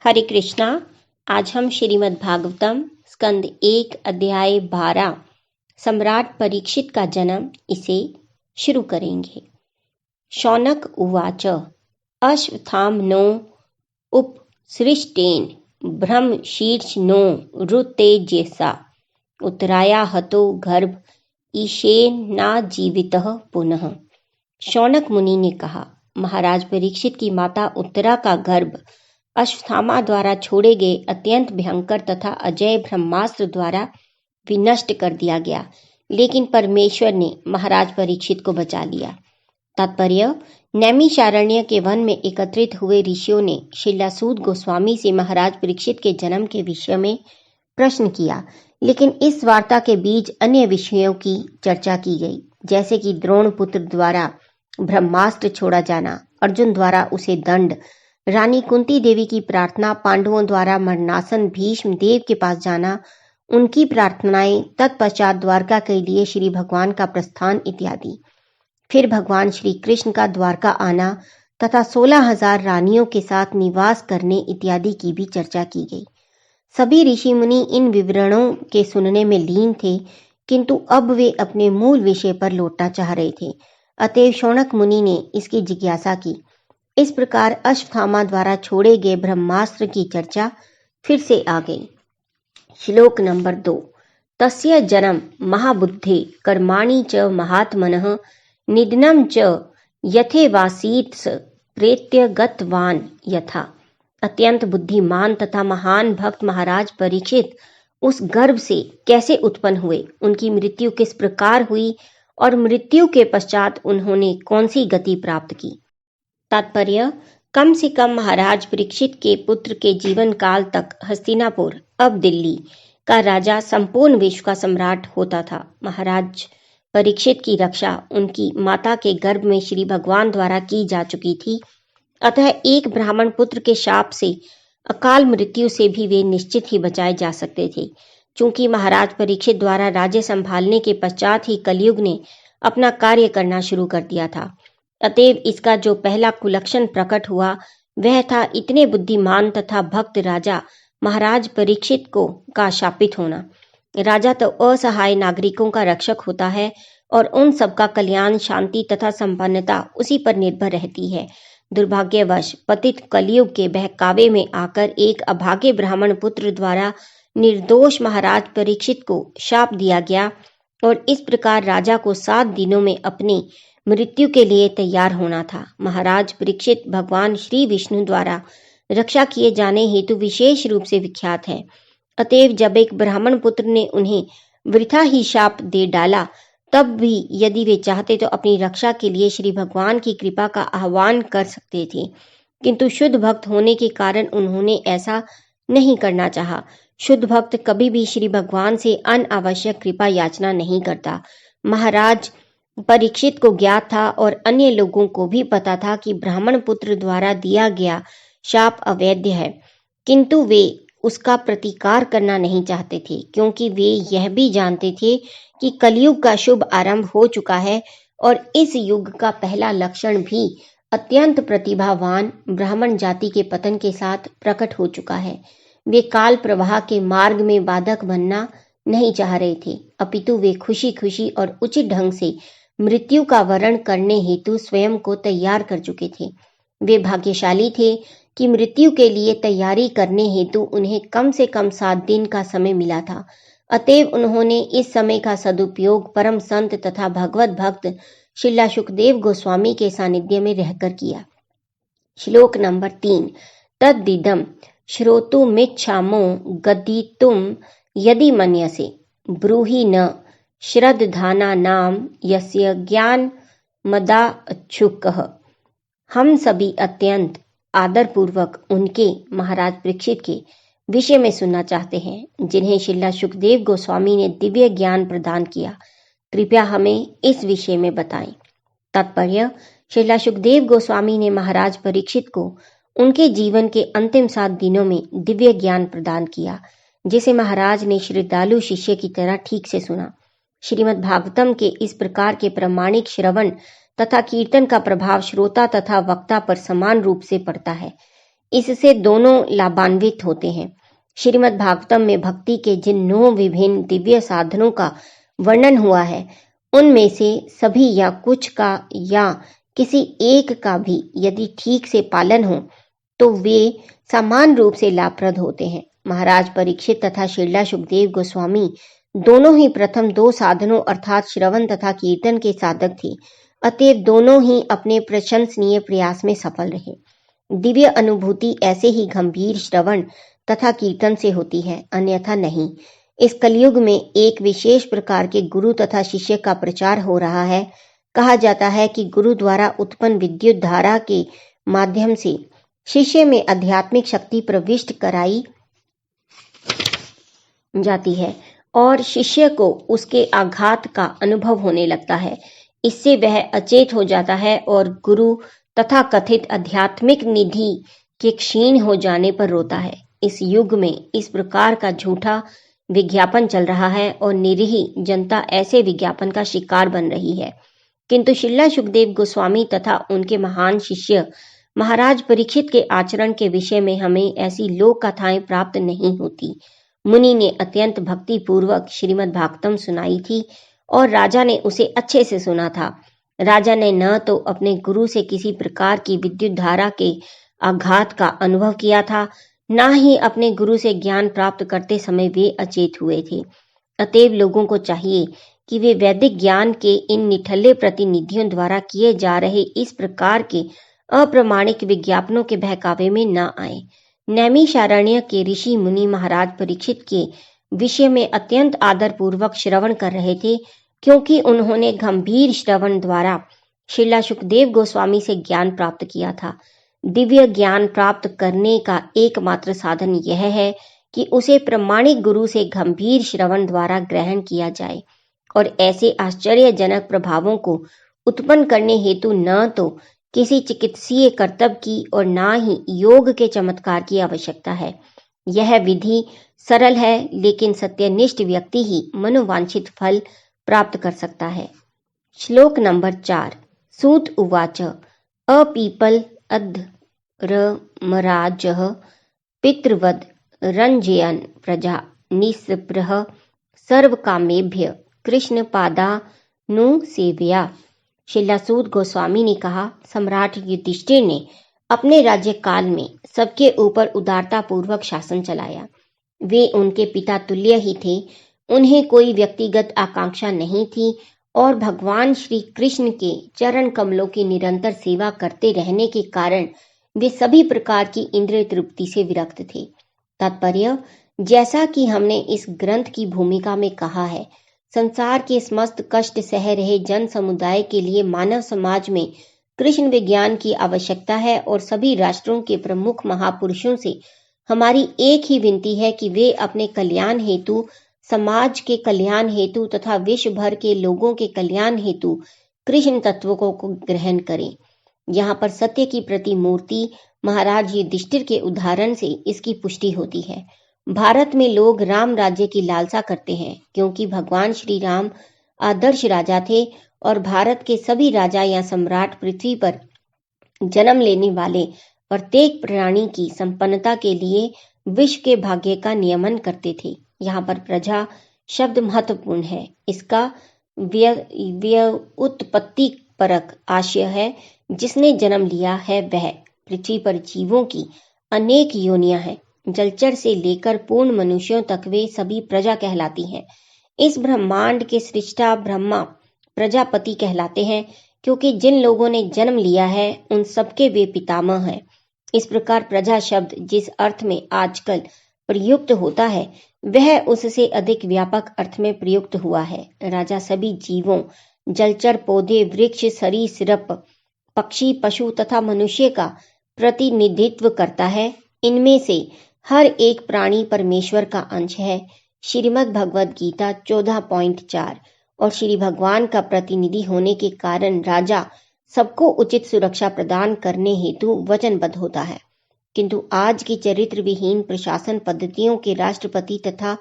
हरे कृष्णा। आज हम श्रीमद् भागवतम स्कंद 1 अध्याय 12 सम्राट परीक्षित का जन्म इसे शुरू करेंगे। शौनक उवाच अश्वत्थामनो उपसृष्टेन ब्रह्मशीर्षनो ऋतेजसा उत्तराया हतो गर्भ ईशेन ना जीवितः पुनः। शौनक मुनि ने कहा, महाराज परीक्षित की माता उत्तरा का गर्भ अश्वत्थामा द्वारा छोड़े गए अत्यंत भयंकर तथा अजय ब्रह्मास्त्र द्वारा विनष्ट कर दिया गया, लेकिन परमेश्वर ने महाराज परीक्षित को बचा लिया। तात्पर्य, नैमिषारण्य के वन में एकत्रित हुए ऋषियों ने शिलासूत गोस्वामी से महाराज परीक्षित के जन्म के विषय में प्रश्न किया, लेकिन इस वार्ता के बीच अन्य विषयों की चर्चा की गई, जैसे कि द्रोण पुत्र द्वारा ब्रह्मास्त्र छोड़ा जाना, अर्जुन द्वारा उसे दंड, रानी कुंती देवी की प्रार्थना, पांडवों द्वारा मरणासन भीष्म देव के पास जाना, उनकी प्रार्थनाएं, तत्पश्चात द्वारका के लिए श्री भगवान का प्रस्थान इत्यादि। फिर भगवान श्री कृष्ण का द्वारका आना तथा 16,000 रानियों के साथ निवास करने इत्यादि की भी चर्चा की गई। सभी ऋषि मुनि इन विवरणों के सुनने में लीन थे, किंतु अब वे अपने मूल विषय पर लौटना चाह रहे थे। अतएव शौनक मुनि ने इसकी जिज्ञासा की। इस प्रकार अश्वत्थामा द्वारा छोड़े गए ब्रह्मास्त्र की चर्चा फिर से आ गई। श्लोक नंबर 2। तस्य जन्म महाबुद्धे कर्माणि च महात्मनः निधनं च यथेवासीत् प्रेत्य गतवान यथा। अत्यंत बुद्धिमान तथा महान भक्त महाराज परीक्षित उस गर्भ से कैसे उत्पन्न हुए, उनकी मृत्यु किस प्रकार हुई और मृत्यु के पश्चात उन्होंने कौन सी गति प्राप्त की। तात्पर्य, कम से कम महाराज परीक्षित के पुत्र के जीवन काल तक हस्तिनापुर, अब दिल्ली का राजा संपूर्ण विश्व का सम्राट होता था। महाराज परीक्षित की रक्षा उनकी माता के गर्भ में श्री भगवान द्वारा की जा चुकी थी, अतः एक ब्राह्मण पुत्र के शाप से, अकाल मृत्यु से भी वे निश्चित ही बचाए जा सकते थे। चूंकि महाराज परीक्षित द्वारा राज्य संभालने के पश्चात ही कलयुग ने अपना कार्य करना शुरू कर दिया था, अतएव इसका जो पहला कुलक्षण प्रकट हुआ वह था इतने बुद्धिमान तथा भक्त राजा महाराज परीक्षित का शापित होना। राजा तो असहाय नागरिकों का रक्षक होता है और उन सबका कल्याण, शांति तथा संपन्नता उसी पर निर्भर रहती है। दुर्भाग्यवश पतित कलयुग के बहकावे में आकर एक अभागे ब्राह्मण पुत्र द्वारा निर्दोष महाराज परीक्षित को शाप दिया गया और इस प्रकार राजा को 7 दिनों में अपनी मृत्यु के लिए तैयार होना था। महाराज परीक्षित भगवान श्री विष्णु द्वारा रक्षा किए जाने हेतु विशेष रूप से विख्यात है। अतएव जब एक ब्राह्मण पुत्र ने उन्हें वृथा ही शाप दे डाला, तब भी यदि वे चाहते तो अपनी रक्षा के लिए श्री भगवान की कृपा का आह्वान कर सकते थे, किंतु शुद्ध भक्त होने के कारण उन्होंने ऐसा नहीं करना चाहा। शुद्ध भक्त कभी भी श्री भगवान से अनावश्यक कृपा याचना नहीं करता। महाराज परीक्षित को ज्ञात था और अन्य लोगों को भी पता था कि ब्राह्मण पुत्र द्वारा दिया गया शाप अवैध है, किंतु वे उसका प्रतिकार करना नहीं चाहते थे, क्योंकि वे यह भी जानते थे कि कलयुग का शुभ आरंभ हो चुका है और इस युग का पहला लक्षण भी अत्यंत प्रतिभावान ब्राह्मण जाति के पतन के साथ प्रकट हो चुका है। वे काल प्रवाह के मार्ग में बाधक बनना नहीं चाह रहे थे, अपितु वे खुशी खुशी और उचित ढंग से मृत्यु का वरण करने हेतु स्वयं को तैयार कर चुके थे। वे भाग्यशाली थे कि मृत्यु के लिए तैयारी करने हेतु उन्हें कम से कम 7 दिन का समय मिला था। अतएव उन्होंने इस समय का सदुपयोग परम संत तथा भगवत भक्त शिला सुखदेव गोस्वामी के सानिध्य में रहकर किया। श्लोक नंबर 3। तद्दिदं श्रोतुमिच्छामो गदितुं यदि मन्यसे ब्रूहि न श्रद्धानानाम यस्य ज्ञान मदाच्छुकः। हम सभी अत्यंत आदरपूर्वक उनके महाराज परीक्षित के विषय में सुनना चाहते हैं, जिन्हें शिला सुखदेव गोस्वामी ने दिव्य ज्ञान प्रदान किया। कृपया हमें इस विषय में बताएं। तात्पर्य, शिला सुखदेव गोस्वामी ने महाराज परीक्षित को उनके जीवन के अंतिम 7 दिनों में दिव्य ज्ञान प्रदान किया, जिसे महाराज ने श्रद्धालु शिष्य की तरह ठीक से सुना। श्रीमद् भागवतम के इस प्रकार के प्रामाणिक श्रवण तथा कीर्तन का प्रभाव श्रोता तथा वक्ता पर समान रूप से पड़ता है। इससे दोनों लाभान्वित होते हैं। श्रीमद् भागवतम में भक्ति के जिन 9 विभिन्न दिव्य साधनों का वर्णन हुआ है, उनमें से सभी या कुछ का या किसी एक का भी यदि ठीक से पालन हो तो वे समान रूप से लाभप्रद होते हैं। महाराज परीक्षित तथा श्रीला सुखदेव गोस्वामी दोनों ही प्रथम 2 साधनों अर्थात श्रवण तथा कीर्तन के साधक थे, अतएव दोनों ही अपने प्रशंसनीय प्रयास में सफल रहे। दिव्य अनुभूति ऐसे ही गंभीर श्रवण तथा कीर्तन से होती है, अन्यथा नहीं। इस कलयुग में एक विशेष प्रकार के गुरु तथा शिष्य का प्रचार हो रहा है। कहा जाता है कि गुरु द्वारा उत्पन्न विद्युत धारा के माध्यम से शिष्य में आध्यात्मिक शक्ति प्रविष्ट कराई जाती है और शिष्य को उसके आघात का अनुभव होने लगता है। इससे वह अचेत हो जाता है और गुरु तथा कथित आध्यात्मिक निधि के क्षीण हो जाने पर रोता है। इस युग में इस प्रकार का झूठा विज्ञापन चल रहा है और निरीह जनता ऐसे विज्ञापन का शिकार बन रही है। किंतु श्रीला सुखदेव गोस्वामी तथा उनके महान शिष्य महाराज परीक्षित के आचरण के विषय में हमें ऐसी लोक कथाएं प्राप्त नहीं होती। मुनि ने अत्यंत भक्ति पूर्वक श्रीमद् भागवतम सुनाई थी और राजा ने उसे अच्छे से सुना था। राजा ने न तो अपने गुरु से किसी प्रकार की विद्युत धारा के आघात का अनुभव किया था, न ही अपने गुरु से ज्ञान प्राप्त करते समय वे अचेत हुए थे। अतएव लोगों को चाहिए कि वे वैदिक ज्ञान के इन निठल्ले प्रतिनिधियों द्वारा किए जा रहे इस प्रकार के अप्रामाणिक विज्ञापनों के बहकावे में न आए। नैमिषारण्य के ऋषि मुनि महाराज परीक्षित के विषय में अत्यंत आदर पूर्वक श्रवण कर रहे थे, क्योंकि उन्होंने गंभीर श्रवण द्वारा श्रीला सुखदेव गोस्वामी से ज्ञान प्राप्त किया था। दिव्य ज्ञान प्राप्त करने का एकमात्र साधन यह है कि उसे प्रामाणिक गुरु से गंभीर श्रवण द्वारा ग्रहण किया जाए और ऐसे आश्चर्यजनक प्रभावों को उत्पन्न करने हेतु न तो किसी चिकित्सीय कर्तव्य की और न ही योग के चमत्कार की आवश्यकता है। यह विधि सरल है, लेकिन सत्यनिष्ठ व्यक्ति ही मनोवांछित फल प्राप्त कर सकता है। श्लोक नंबर 4। सूत उवाच अपीपल अधर्मराजः पितृवद रंजयन् प्रजा निस्पृह सर्वकामेभ्य कृष्ण पादानुसेव्या। श्रीला सूत गोस्वामी ने कहा, सम्राट युधिष्ठिर ने अपने राज्य काल में सबके ऊपर उदारता पूर्वक शासन चलाया। वे उनके पिता तुल्य ही थे। उन्हें कोई व्यक्तिगत आकांक्षा नहीं थी और भगवान श्री कृष्ण के चरण कमलों की निरंतर सेवा करते रहने के कारण वे सभी प्रकार की इंद्रिय तृप्ति से विरक्त थे। तात्पर्य, जैसा कि हमने इस ग्रंथ की भूमिका में कहा है, संसार के समस्त कष्ट सह रहे जन समुदाय के लिए मानव समाज में कृष्ण विज्ञान की आवश्यकता है और सभी राष्ट्रों के प्रमुख महापुरुषों से हमारी एक ही विनती है कि वे अपने कल्याण हेतु, समाज के कल्याण हेतु तथा विश्व भर के लोगों के कल्याण हेतु कृष्ण तत्वों को ग्रहण करें। यहाँ पर सत्य की प्रतिमूर्ति महाराज युधिष्ठिर के उदाहरण से इसकी पुष्टि होती है। भारत में लोग राम राज्य की लालसा करते हैं, क्योंकि भगवान श्री राम आदर्श राजा थे और भारत के सभी राजा या सम्राट पृथ्वी पर जन्म लेने वाले प्रत्येक प्राणी की संपन्नता के लिए विश्व के भाग्य का नियमन करते थे। यहाँ पर प्रजा शब्द महत्वपूर्ण है। इसका व्युत्पत्ति परक आशय है। जिसने जन्म लिया है वह पृथ्वी पर जीवों की अनेक योनियां हैं। जलचर से लेकर पूर्ण मनुष्यों तक वे सभी प्रजा कहलाती हैं। इस ब्रह्मांड के सृष्टा ब्रह्मा प्रजापति कहलाते हैं, क्योंकि जिन लोगों ने जन्म लिया है उन सबके वे पितामह हैं। इस प्रकार प्रजा शब्द जिस अर्थ में आजकल प्रयुक्त होता है वह उससे अधिक व्यापक अर्थ में प्रयुक्त हुआ है। राजा सभी जीवों, जलचर, पौधे, वृक्ष, सरीसृप, पक्षी, पशु तथा मनुष्य का प्रतिनिधित्व करता है। इनमें से हर एक प्राणी परमेश्वर का अंश है। श्रीमद् भगवद गीता 14.4। और श्री भगवान का प्रतिनिधि होने के कारण राजा सबको उचित सुरक्षा प्रदान करने हेतु वचनबद्ध होता है। किंतु आज की चरित्र विहीन प्रशासन पद्धतियों के राष्ट्रपति तथा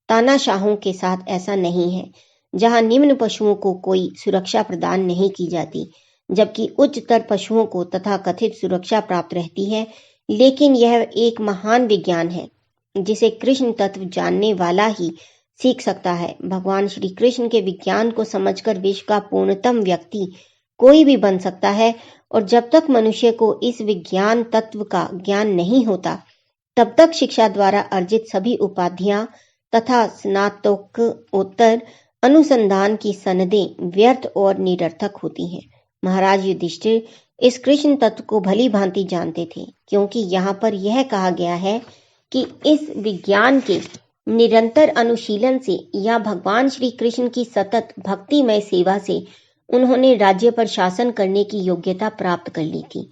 तानाशाहों के साथ ऐसा नहीं है, जहां निम्न पशुओं को कोई सुरक्षा प्रदान नहीं की जाती, जबकि उच्चतर पशुओं को तथा कथित सुरक्षा प्राप्त रहती है। लेकिन यह एक महान विज्ञान है जिसे कृष्ण तत्व जानने वाला ही सीख सकता है। भगवान श्री कृष्ण के विज्ञान को समझकर विश्व का पूर्णतम व्यक्ति कोई भी बन सकता है, और जब तक मनुष्य को इस विज्ञान तत्व का ज्ञान नहीं होता, तब तक शिक्षा द्वारा अर्जित सभी उपाधियां तथा स्नातकोत्तर अनुसंधान की सनदें व्यर्थ और निरर्थक होती हैं। महाराज युधिष्ठिर इस कृष्ण तत्व को भली भांति जानते थे, क्योंकि यहाँ पर यह कहा गया है कि इस विज्ञान के निरंतर अनुशीलन से या भगवान श्री कृष्ण की सतत भक्तिमय सेवा से उन्होंने राज्य पर शासन करने की योग्यता प्राप्त कर ली थी।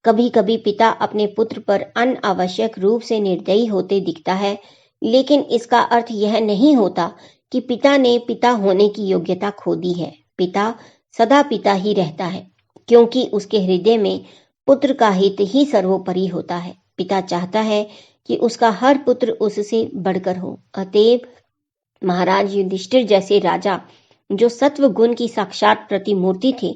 कभी कभी पिता अपने पुत्र पर अनावश्यक रूप से निर्दयी होते दिखता है, लेकिन इसका अर्थ यह नहीं होता कि पिता ने पिता होने की योग्यता खो दी है। पिता सदा पिता ही रहता है, क्योंकि उसके हृदय में पुत्र का हित ही सर्वोपरि होता है। पिता चाहता है कि उसका हर पुत्र उससे बढ़कर हो। अतएव महाराज युधिष्ठिर जैसे राजा, जो सत्व गुण की साक्षात प्रतिमूर्ति थे,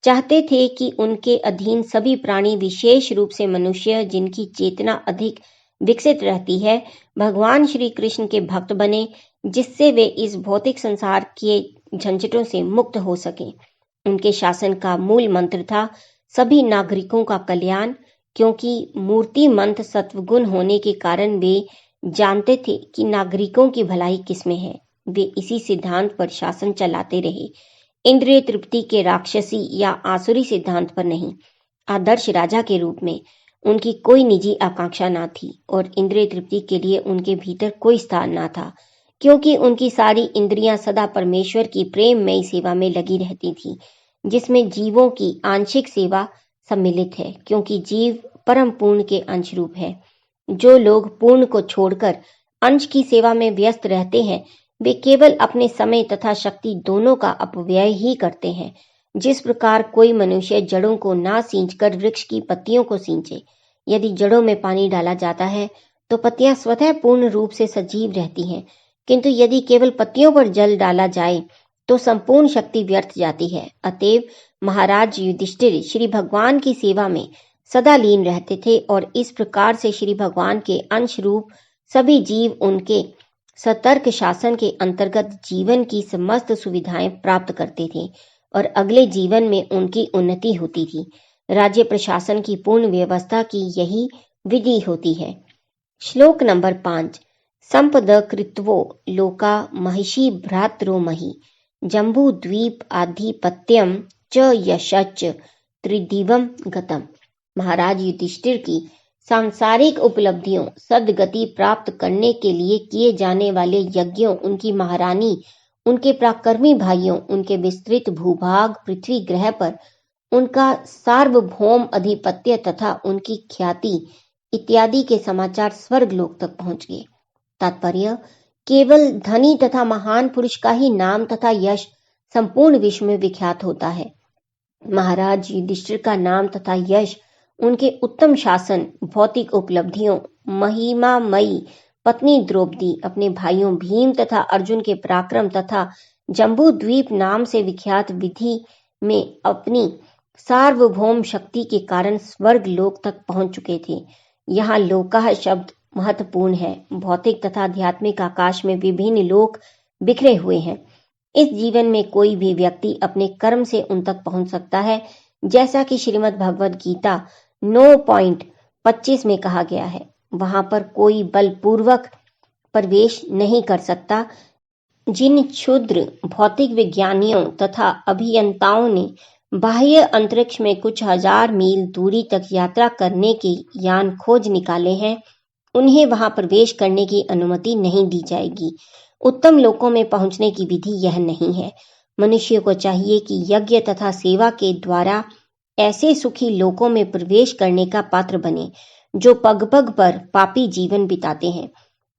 चाहते थे कि उनके अधीन सभी प्राणी, विशेष रूप से मनुष्य जिनकी चेतना अधिक विकसित रहती है, भगवान श्री कृष्ण के भक्त बने, जिससे वे इस भौतिक संसार के झंझटों से मुक्त हो सके। उनके शासन का मूल मंत्र था सभी नागरिकों का कल्याण, क्योंकि मूर्तिमंत सत्वगुण होने के कारण वे जानते थे कि नागरिकों की भलाई किसमें है। वे इसी सिद्धांत पर शासन चलाते रहे, इंद्रिय तृप्ति के राक्षसी या आसुरी सिद्धांत पर नहीं। आदर्श राजा के रूप में उनकी कोई निजी आकांक्षा ना थी और इंद्रिय तृप्ति के लिए उनके भीतर कोई स्थान ना था, क्योंकि उनकी सारी इंद्रियां सदा परमेश्वर की प्रेममयी सेवा में लगी रहती थी, जिसमें जीवों की आंशिक सेवा सम्मिलित है, क्योंकि जीव परम पूर्ण के अंश रूप है। जो लोग पूर्ण को छोड़कर अंश की सेवा में व्यस्त रहते हैं, वे केवल अपने समय तथा शक्ति दोनों का अपव्यय ही करते हैं। जिस प्रकार कोई मनुष्य जड़ों को ना सींचकर वृक्ष की पत्तियों को सींचे। यदि जड़ों में पानी डाला जाता है तो पत्तियां स्वतः पूर्ण रूप से सजीव रहती हैं, किंतु यदि केवल पत्तियों पर जल डाला जाए तो संपूर्ण शक्ति व्यर्थ जाती है। अतएव महाराज युधिष्ठिर श्री भगवान की सेवा में सदा लीन रहते थे, और इस प्रकार से श्री भगवान के अंश रूप सभी जीव उनके सतर्क शासन के अंतर्गत जीवन की समस्त सुविधाएं प्राप्त करते थे और अगले जीवन में उनकी उन्नति होती थी। राज्य प्रशासन की पूर्ण व्यवस्था की यही विधि होती है। श्लोक नंबर 5। संपद कृत्वो लोका महिषी भ्रात्रो मही जम्बू द्वीप आधिपत्यम च यशच त्रिदिवम गतम। महाराज युधिष्ठिर की सांसारिक उपलब्धियों, सद्गति प्राप्त करने के लिए किए जाने वाले यज्ञों, उनकी महारानी, उनके पराक्रमी भाइयों, उनके विस्तृत भूभाग पृथ्वी ग्रह पर उनका सार्वभौम अधिपत्य तथा उनकी ख्याति इत्यादि के समाचार स्वर्ग लोक तक पहुंच गए। तात्पर्य, केवल धनी तथा महान पुरुष का ही नाम तथा यश संपूर्ण विश्व में विख्यात होता है। महाराज युधिष्ठिर का नाम तथा यश उनके उत्तम शासन, भौतिक उपलब्धियों, महिमामयी पत्नी द्रौपदी, अपने भाइयों भीम तथा अर्जुन के पराक्रम तथा जम्बू द्वीप नाम से विख्यात विधि में अपनी सार्वभौम शक्ति के कारण स्वर्ग लोक तक पहुंच चुके थे। यहाँ लोकः शब्द महत्वपूर्ण है। भौतिक तथा आध्यात्मिक आकाश में विभिन्न लोक बिखरे हुए हैं। इस जीवन में कोई भी व्यक्ति अपने कर्म से उन तक पहुंच सकता है, जैसा कि श्रीमद् भगवद गीता 9.25 में कहा गया है। वहां पर कोई बलपूर्वक प्रवेश नहीं कर सकता। जिन क्षुद्र भौतिक विज्ञानियों तथा अभियंताओं ने बाह्य अंतरिक्ष में कुछ हजार मील दूरी तक यात्रा करने के यान खोज निकाले हैं, उन्हें वहां प्रवेश करने की अनुमति नहीं दी जाएगी। उत्तम लोकों में पहुंचने की विधि यह नहीं है। मनुष्य को चाहिए कि यज्ञ तथा सेवा के द्वारा ऐसे सुखी लोकों में प्रवेश करने का पात्र बने जो पग पग पर पापी जीवन बिताते हैं।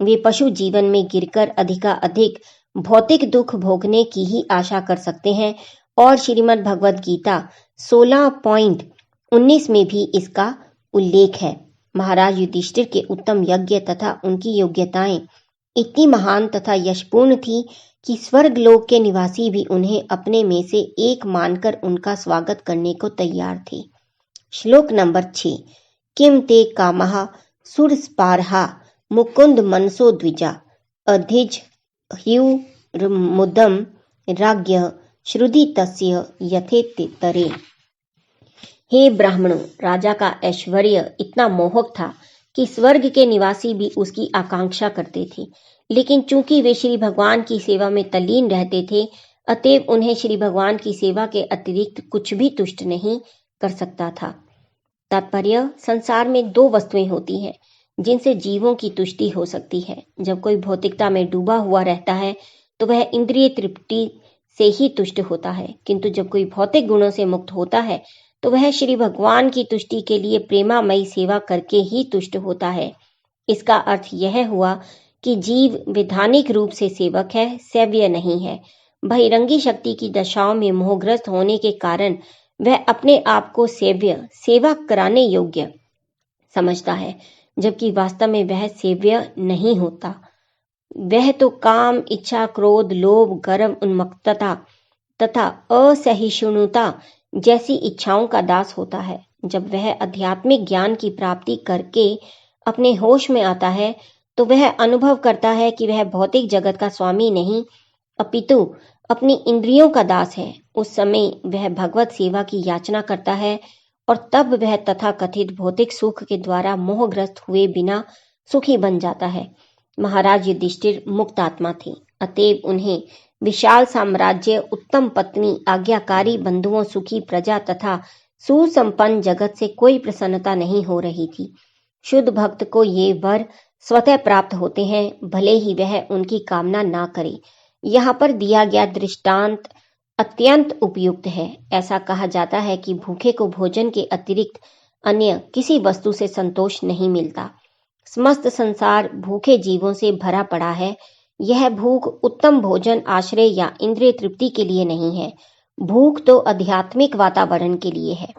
वे पशु जीवन में गिरकर अधिकाधिक भौतिक दुख भोगने की ही आशा कर सकते हैं, और श्रीमद् भगवद गीता 16.19 में भी इसका उल्लेख है। महाराज युधिष्ठिर के उत्तम यज्ञ तथा उनकी योग्यताएं इतनी महान तथा यशपूर्ण थी कि स्वर्ग लोक के निवासी भी उन्हें अपने में से एक मानकर उनका स्वागत करने को तैयार थे। श्लोक नंबर 6। किम ते कामः सुरस्पारहा मुकुंद मनसो द्विजा अधिज ह्युर्मुदम राज्ञः श्रुति तस्य यथेति तरे। हे ब्राह्मणों, राजा का ऐश्वर्य इतना मोहक था कि स्वर्ग के निवासी भी उसकी आकांक्षा करते थे, लेकिन चूंकि वे श्री भगवान की सेवा में तल्लीन रहते थे, अतएव उन्हें श्री भगवान की सेवा के अतिरिक्त कुछ भी तुष्ट नहीं कर सकता था। तात्पर्य, संसार में दो वस्तुएं होती हैं जिनसे जीवों की तुष्टि हो सकती है। जब कोई भौतिकता में डूबा हुआ रहता है तो वह इंद्रिय तृप्ति से ही तुष्ट होता है, किंतु जब कोई भौतिक गुणों से मुक्त होता है तो वह श्री भगवान की तुष्टि के लिए प्रेमामयी सेवा करके ही तुष्ट होता है। इसका अर्थ यह हुआ कि जीव विधानिक रूप से सेवक है, सेव्य नहीं है। बहिरंगी शक्ति की दशाओं में मोहग्रस्त होने के कारण वह अपने आप को सेव्य, सेवा कराने योग्य समझता है, जबकि वास्तव में वह सेव्य नहीं होता। वह तो काम, इच्छा, क्रोध, लोभ, गर्व, उन्मत्तता तथा असहिष्णुता जैसी इच्छाओं का दास होता है। जब वह आध्यात्मिक ज्ञान की प्राप्ति करके अपने होश में आता है तो वह अनुभव करता है कि वह भौतिक जगत का स्वामी नहीं, अपितु अपनी इंद्रियों का दास है। उस समय वह भगवत सेवा की याचना करता है और तब वह तथाकथित भौतिक सुख के द्वारा मोहग्रस्त हुए बिना सुखी बन जाता है। महाराज युधिष्ठिर मुक्त आत्मा थे, अतएव उन्हें विशाल साम्राज्य, उत्तम पत्नी, आज्ञाकारी बंधुओं, सुखी प्रजा तथा सुसंपन्न जगत से कोई प्रसन्नता नहीं हो रही थी। शुद्ध भक्त को ये वर स्वतः प्राप्त होते हैं, भले ही वह उनकी कामना ना करे। यहाँ पर दिया गया दृष्टांत अत्यंत उपयुक्त है। ऐसा कहा जाता है कि भूखे को भोजन के अतिरिक्त अन्य किसी वस्तु से संतोष नहीं मिलता। समस्त संसार भूखे जीवों से भरा पड़ा है। यह भूख उत्तम भोजन, आश्रय या इंद्रिय तृप्ति के लिए नहीं है। भूख तो आध्यात्मिक वातावरण के लिए है।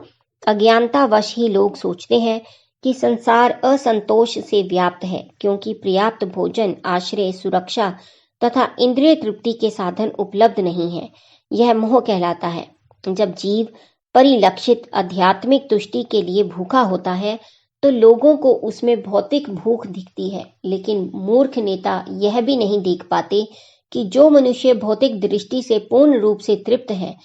अज्ञानतावश ही लोग सोचते हैं कि संसार असंतोष से व्याप्त है, क्योंकि पर्याप्त भोजन, आश्रय, सुरक्षा तथा इंद्रिय तृप्ति के साधन उपलब्ध नहीं है। यह मोह कहलाता है। जब जीव परिलक्षित आध्यात्मिक तुष्टि के लिए भूखा होता है तो लोगों को उसमें भौतिक भूख दिखती है, लेकिन मूर्ख नेता यह भी नहीं देख पाते कि जो मनुष्य भौतिक दृष्टि से पूर्ण रूप से तृप्त हैं,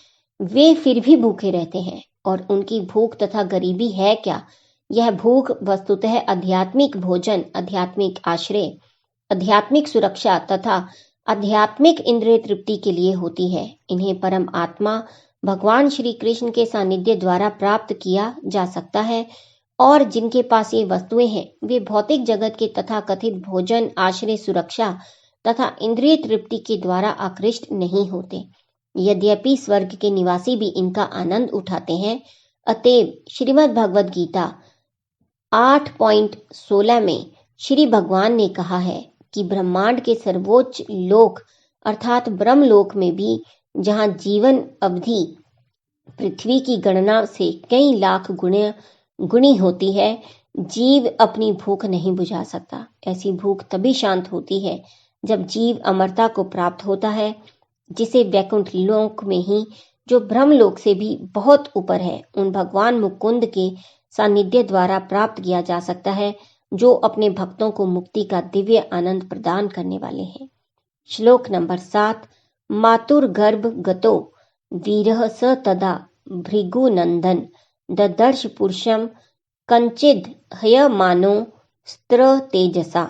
वे फिर भी भूखे रहते हैं। और उनकी भूख तथा गरीबी है क्या? यह भूख वस्तुतः आध्यात्मिक भोजन, आध्यात्मिक आश्रय, आध्यात्मिक सुरक्षा तथा आध्यात्मिक इंद्रिय तृप्ति के लिए होती है। इन्हें परम आत्मा भगवान श्री कृष्ण के सानिध्य द्वारा प्राप्त किया जा सकता है, और जिनके पास ये वस्तुएं हैं वे भौतिक जगत के तथाकथित भोजन, आश्रय, सुरक्षा तथा इंद्रिय तृप्ति के द्वारा आकृष्ट नहीं होते। यद्यपि स्वर्ग के निवासी भी इनका आनंद उठाते हैं। अतएव श्रीमद् भगवद गीता 8.16 में श्री भगवान ने कहा है कि ब्रह्मांड के सर्वोच्च लोक अर्थात ब्रह्मलोक में भी, जहाँ जीवन अवधि पृथ्वी की गणना से कई लाख गुणी होती है, जीव अपनी भूख नहीं बुझा सकता। ऐसी भूख तभी शांत होती है जब जीव अमरता को प्राप्त होता है, जिसे वैकुंठ लोक में ही, जो ब्रह्मलोक से भी बहुत ऊपर है, उन भगवान मुकुंद के सानिध्य द्वारा प्राप्त किया जा सकता है, जो अपने भक्तों को मुक्ति का दिव्य आनंद प्रदान करने वाले हैं। श्लोक नंबर 7। मातुर्गर्भ गतो वीरः स तदा भृगुनंदन ददर्श पुरुषम कंचिद हयमानो स्त्र तेजसा।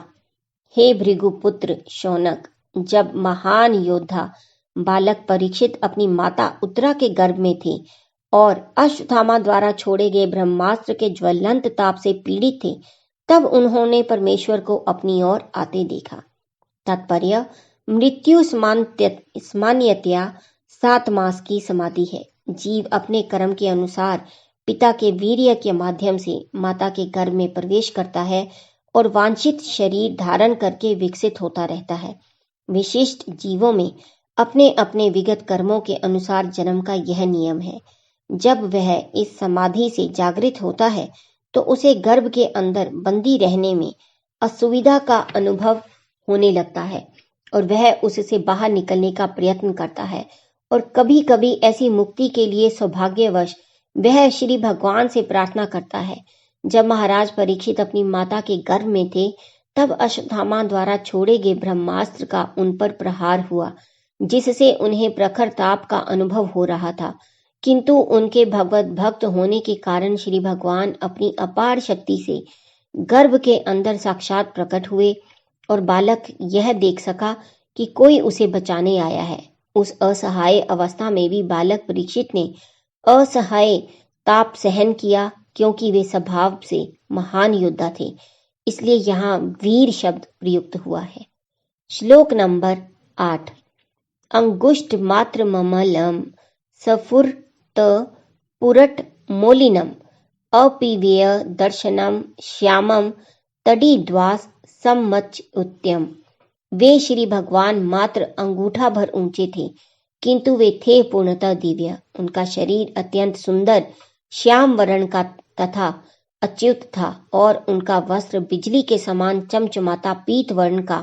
हे भृगुपुत्र शौनक, जब महान योद्धा बालक परीक्षित अपनी माता उत्तरा के गर्भ में थे और अश्वत्थामा द्वारा छोड़े गए ब्रह्मास्त्र के ज्वलंत ताप से पीड़ित थे, तब उन्होंने परमेश्वर को अपनी ओर आते देखा। तात्पर्य, मृत्यु स्मान्यतया 7 मास की समाधि है। जीव अपने कर्म के अनुसार पिता के वीर्य के माध्यम से माता के गर्भ में प्रवेश करता है और वांछित शरीर धारण करके विकसित होता रहता है। विशिष्ट जीवों में अपने अपने विगत कर्मों के अनुसार जन्म का यह नियम है। जब वह इस समाधि से जागृत होता है तो उसे गर्भ के अंदर बंदी रहने में असुविधा का अनुभव होने लगता है और वह उससे बाहर निकलने का प्रयत्न करता है, और कभी कभी ऐसी मुक्ति के लिए सौभाग्यवश वह श्री भगवान से प्रार्थना करता है। जब महाराज परीक्षित अपनी माता के गर्भ में थे, तब अश्वत्थामा द्वारा छोड़े गए ब्रह्मास्त्र का उन पर प्रहार हुआ, जिससे उन्हें प्रखर ताप का अनुभव हो रहा था। किंतु उनके भगवत भक्त होने के कारण श्री भगवान अपनी अपार शक्ति से गर्भ के अंदर साक्षात प्रकट हुए और बालक यह देख सका कि कोई उसे बचाने आया है। उस असहाय अवस्था में भी बालक परीक्षित ने असहाय ताप सहन किया, क्योंकि वे स्वभाव से महान योद्धा थे। इसलिए यहाँ वीर शब्द प्रयुक्त हुआ है। श्लोक नंबर 8। अंगुष्ठ मात्र ममलम सफुरत पुरट मोलिनम अपिवेय दर्शनम श्यामम तडिद्वास सम्मच उत्तम। वे श्री भगवान मात्र अंगूठा भर ऊंचे थे, किंतु वे थे पूर्णतः दिव्य। उनका शरीर अत्यंत सुंदर श्याम वर्ण का तथा अच्युत था और उनका वस्त्र बिजली के समान चमचमाता पीत वर्ण का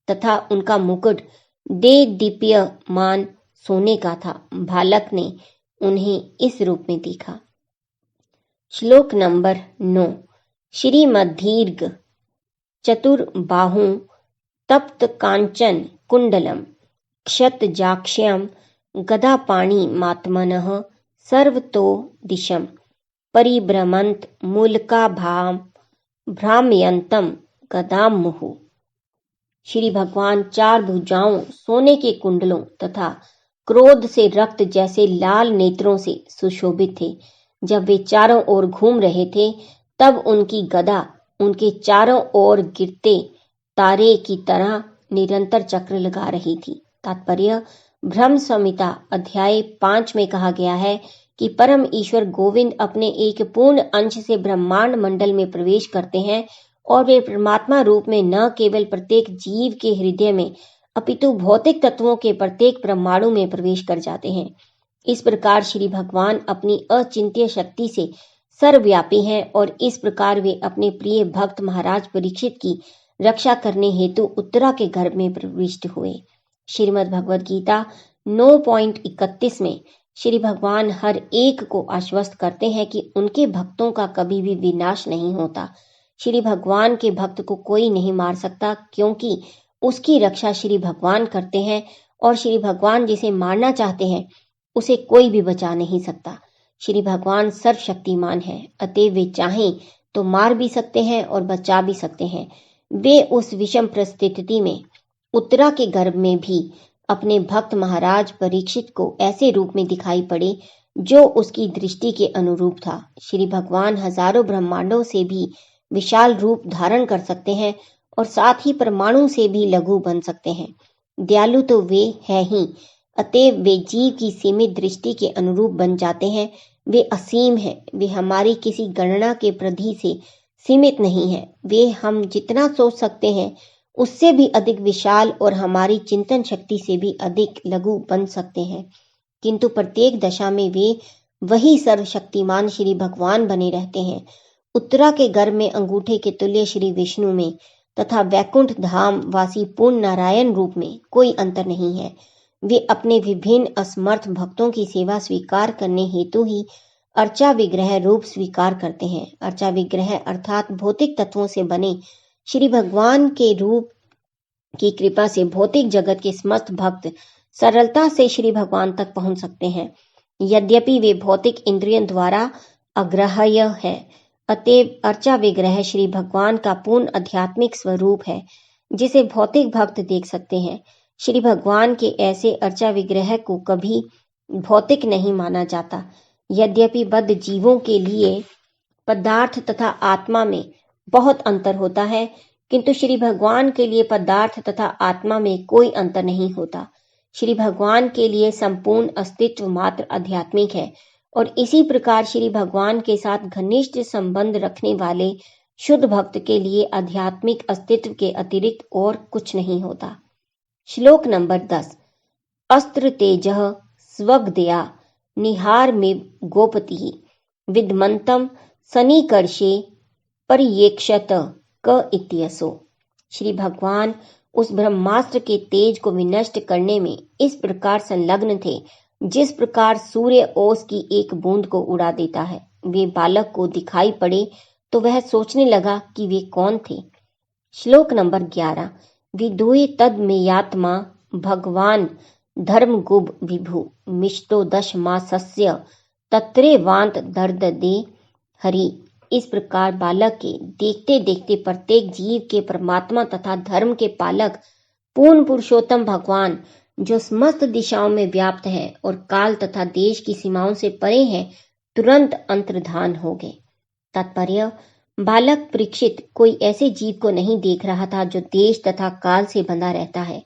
तथा उनका मुकुट देदीप्यमान सोने का था। बालक ने उन्हें इस रूप में देखा। श्लोक नंबर 9। श्रीमद्दीर्घ चतुर्बाहुं तप्त कांचन कुंडलम क्षतजाक्ष्यम गदापाणि मात्मनः सर्वतो दिशम परिभ्रमंत मूलकाभाम भ्रामयंतम गदाम मुहु। श्री भगवान 4 भुजाओं, सोने के कुंडलों तथा क्रोध से रक्त जैसे लाल नेत्रों से सुशोभित थे। जब वे चारों ओर घूम रहे थे, तब उनकी गदा उनके चारों ओर गिरते तारे की तरह निरंतर चक्र लगा रही थी। तात्पर्य: ब्रह्म संहिता अध्याय 5 में कहा गया है कि परम ईश्वर गोविंद अपने एक पूर्ण अंश से ब्रह्मांड मंडल में प्रवेश करते हैं और वे परमात्मा रूप में न केवल प्रत्येक जीव के हृदय में अपितु भौतिक तत्वों के प्रत्येक परमाणु में प्रवेश कर जाते हैं। इस प्रकार श्री भगवान अपनी अचिंत्य शक्ति से सर्वव्यापी हैं और इस प्रकार वे अपने प्रिय भक्त महाराज परीक्षित की रक्षा करने हेतु उत्तरा के गर्भ में प्रविष्ट हुए। श्रीमद् भगवद गीता 9.31 में श्री भगवान हर एक को आश्वस्त करते हैं कि उनके भक्तों का कभी भी विनाश नहीं होता। श्री भगवान के भक्त को कोई नहीं मार सकता, क्योंकि उसकी रक्षा श्री भगवान करते हैं और श्री भगवान जिसे मारना चाहते हैं उसे कोई भी बचा नहीं सकता। श्री भगवान सर्वशक्तिमान है, अतएव वे चाहें तो मार भी सकते हैं और बचा भी सकते हैं। वे उस विषम परिस्थिति में उत्तरा के गर्भ में भी अपने भक्त महाराज परीक्षित को ऐसे रूप में दिखाई पड़े जो उसकी दृष्टि के अनुरूप था। श्री भगवान हजारों ब्रह्मांडों से भी विशाल रूप धारण कर सकते हैं और साथ ही परमाणु से भी लघु बन सकते हैं। दयालु तो वे हैं ही, अतएव वे जीव की सीमित दृष्टि के अनुरूप बन जाते हैं। वे असीम हैं, वे हमारी किसी गणना के परिधि से सीमित नहीं है। वे हम जितना सोच सकते हैं उससे भी अधिक विशाल और हमारी चिंतन शक्ति से भी अधिक लघु बन सकते हैं, किंतु प्रत्येक दशा में वे वही सर्वशक्तिमान श्री भगवान बने रहते हैं। उत्तरा के गर्भ में अंगूठे के तुल्य श्री विष्णु में तथा वैकुंठ धाम वासी पूर्ण नारायण रूप में कोई अंतर नहीं है। वे अपने विभिन्न असमर्थ भक्तों की सेवा स्वीकार करने हेतु ही अर्चा विग्रह रूप स्वीकार करते हैं। अर्चा विग्रह अर्थात भौतिक तत्वों से बने श्री भगवान के रूप की कृपा से भौतिक जगत के समस्त भक्त सरलता से श्री भगवान तक पहुंच सकते हैं। यद्यपि वे भौतिक इंद्रियों द्वारा अग्राह्य है, अतएव अर्चा विग्रह श्री भगवान का पूर्ण आध्यात्मिक स्वरूप है, जिसे भौतिक भक्त देख सकते हैं। श्री भगवान के ऐसे अर्चा विग्रह को कभी भौतिक नहीं माना जाता। यद्यपि बद्ध जीवों के लिए पदार्थ तथा आत्मा में बहुत अंतर होता है, किंतु श्री भगवान के लिए पदार्थ तथा आत्मा में कोई अंतर नहीं होता। श्री भगवान के लिए संपूर्ण अस्तित्व मात्र आध्यात्मिक है और इसी प्रकार श्री भगवान के साथ घनिष्ठ संबंध रखने वाले शुद्ध भक्त के लिए आध्यात्मिक अस्तित्व के अतिरिक्त और कुछ नहीं होता। श्लोक नंबर 10। अस्त्र तेजः स्वगदया निहार में गोपति विद्मंतम सनिकर्षे परियेक्षत क इत्यसो। श्री भगवान उस ब्रह्मास्त्र के तेज को विनष्ट करने में इस प्रकार संलग्न थे जिस प्रकार सूर्य ओस की एक बूंद को उड़ा देता है। वे बालक को दिखाई पड़े तो वह सोचने लगा कि वे कौन थे। श्लोक नंबर 11। विदुहे तद्मेयात्मा भगवान धर्मगुभ विभु मिष्टो दश मासस्य तत्रेवांत दर्ददे हरि। इस प्रकार बालक के देखते देखते प्रत्येक जीव के परमात्मा तथा धर्म के पालक पूर्ण पुरुषोत्तम भगवान, जो समस्त दिशाओं में व्याप्त है और काल तथा देश की सीमाओं से परे है, तुरंत अंतर्धान हो गए। तात्पर्य: बालक परीक्षित कोई ऐसे जीव को नहीं देख रहा था जो देश तथा काल से बंधा रहता है।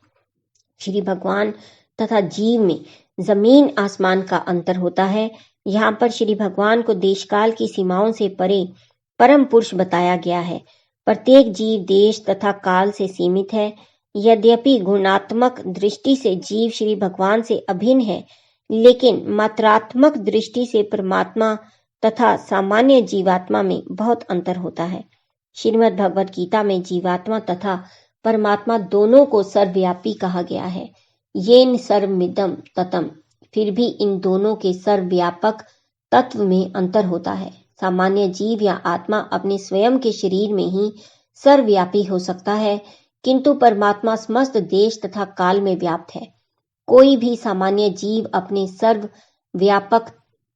श्री भगवान तथा जीव में जमीन आसमान का अंतर होता है। यहाँ पर श्री भगवान को देश काल की सीमाओं से परे परम पुरुष बताया गया है। प्रत्येक जीव देश तथा काल से सीमित है। यद्यपि गुणात्मक दृष्टि से जीव श्री भगवान से अभिन्न है, लेकिन मात्रात्मक दृष्टि से परमात्मा तथा सामान्य जीवात्मा में बहुत अंतर होता है। श्रीमद् भगवद गीता में जीवात्मा तथा परमात्मा दोनों को सर्वव्यापी कहा गया है। येन सर्वमिदं ततम्। फिर भी इन दोनों के सर्वव्यापक तत्व में अंतर होता है। सामान्य जीव या आत्मा अपने स्वयं के शरीर में ही सर्वव्यापी हो सकता है, किंतु परमात्मा समस्त देश तथा काल में व्याप्त है। कोई भी सामान्य जीव अपने सर्वव्यापक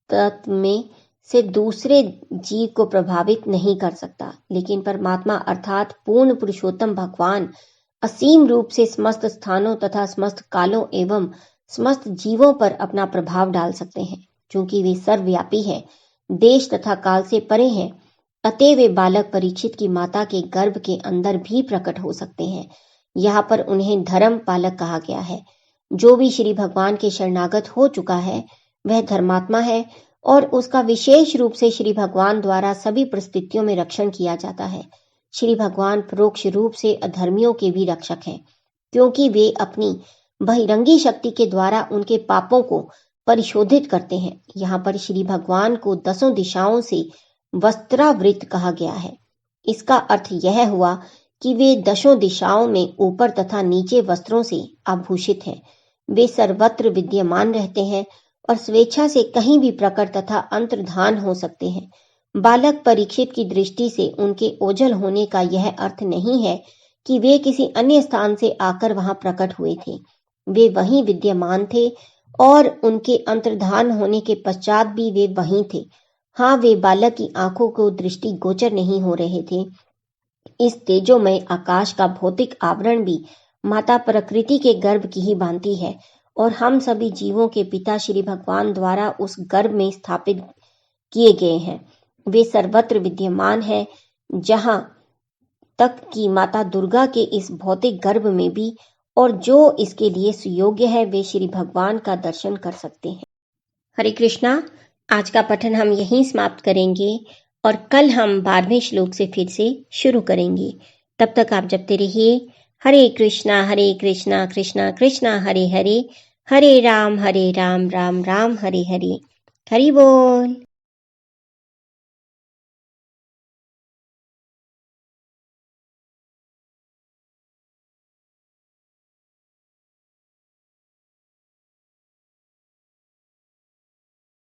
तत्व में से दूसरे जीव को प्रभावित नहीं कर सकता, लेकिन परमात्मा अर्थात पूर्ण पुरुषोत्तम भगवान असीम रूप से समस्त स्थानों तथा समस्त कालों एवं समस्त जीवों पर अपना प्रभाव डाल सकते हैं। चूंकि वे सर्वव्यापी है, देश तथा काल से परे हैं, अतः वे बालक परीक्षित की माता के गर्भ के अंदर भी प्रकट हो सकते हैं। यहाँ पर उन्हें धर्म पालक कहा गया है। जो भी श्री भगवान के शरणागत हो चुका है वह धर्मात्मा है और उसका विशेष रूप से श्री भगवान द्वारा सभी परिस्थितियों में रक्षण किया जाता है। श्री भगवान परोक्ष रूप से अधर्मियों के भी रक्षक हैं, क्योंकि वे अपनी बहिरंगी शक्ति के द्वारा उनके पापों को परिशोधित करते हैं। यहाँ पर श्री भगवान को दसों दिशाओं से वस्त्रावृत कहा गया है। इसका अर्थ यह हुआ कि वे दसों दिशाओं में ऊपर तथा नीचे वस्त्रों से आभूषित हैं। वे सर्वत्र विद्यमान रहते हैं और स्वेच्छा से कहीं भी प्रकट तथा अंतर्धान हो सकते हैं। बालक परीक्षित की दृष्टि से उनके ओझल होने का यह अर्थ नहीं है कि वे किसी अन्य स्थान से आकर वहां प्रकट हुए थे। वे वहीं विद्यमान थे और उनके अंतर्धान होने के पश्चात भी वे वहीं थे। हाँ, वे बालक की आंखों को दृष्टि गोचर नहीं हो रहे थे। इस तेजोमय आकाश का भौतिक आवरण भी माता प्रकृति के गर्भ की ही भांति है और हम सभी जीवों के पिता श्री भगवान द्वारा उस गर्भ में स्थापित किए गए हैं। वे सर्वत्र विद्यमान है, जहां तक कि माता दुर्गा के इस भौतिक गर्भ में भी, और जो इसके लिए सुयोग्य है वे श्री भगवान का दर्शन कर सकते हैं। हरे कृष्णा। आज का पठन हम यहीं समाप्त करेंगे और कल हम 12वें श्लोक से फिर से शुरू करेंगे। तब तक आप जपते रहिए हरे कृष्णा कृष्णा कृष्णा हरे हरे, हरे राम राम राम हरे हरे। हरि बोल।